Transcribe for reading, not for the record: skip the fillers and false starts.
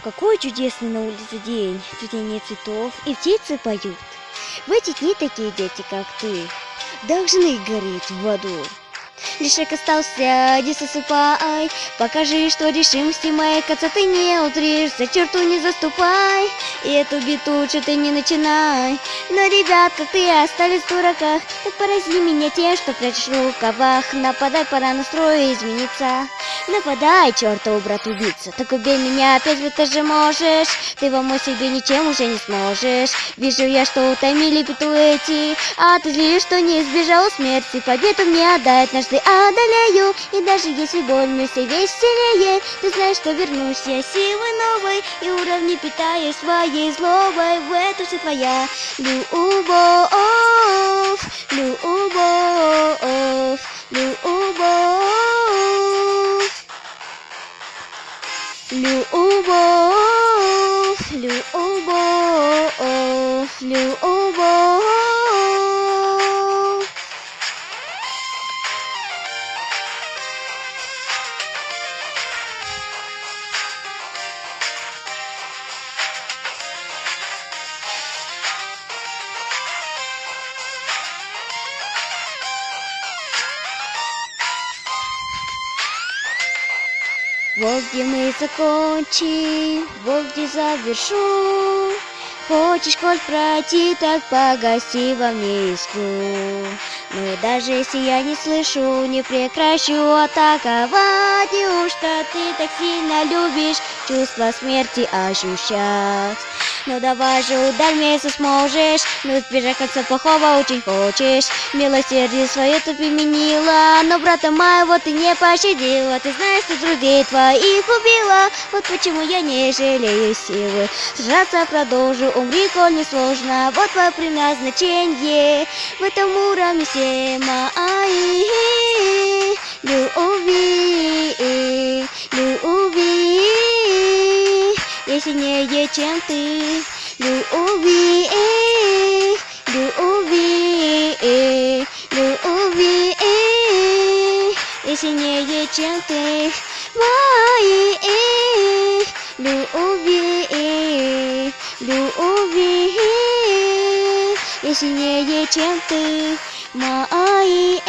Какой чудесный на улице день, цветение цветов, и птицы поют. В эти дни такие дети, как ты, должны гореть в аду. Лишек остался, не засыпай, покажи, что решимости моей конца ты не утришь, за черту не заступай, и эту биту ты не начинай. Но, ребята, ты остались в дураках, так порази меня тем, что прячешь в рукавах. Нападай, пора настрою измениться. Нападай, чертову брат-убийца, так убей меня опять, ведь ты же можешь. Ты помочь себе ничем уже не сможешь. Вижу я, что утомили биту эти, а ты злишь, что не избежал смерти. Победу мне отдай, однажды одолею, и даже если боль мне все веселее, ты знаешь, что вернусь я силой новой, и уровни питаю своей злобой. В эту вся твоя любовь, любовь, любовь. Любовь, любовь, любовь. Вот где мы закончим, вот где завершу. Хочешь, коль пройти, так погаси во мне искру. Но и даже если я не слышу, не прекращу атаковать. Неужто ты так сильно любишь чувство смерти ощущать? Ну давай же ударь мне, если сможешь, ну избежать конца плохого очень хочешь. Милосердие свое ты применила, но брата моего ты не пощадила. Ты знаешь, что друзей твоих убила, вот почему я не жалею силы. Сражаться продолжу, умри, коль не сложно, вот твое предназначение. В этом уровне все мои любви, любви. Я сильнее, чем ты, любви, любви, любви. Я сильнее, чем ты, мои любви, любви. Я сильнее, чем ты, мои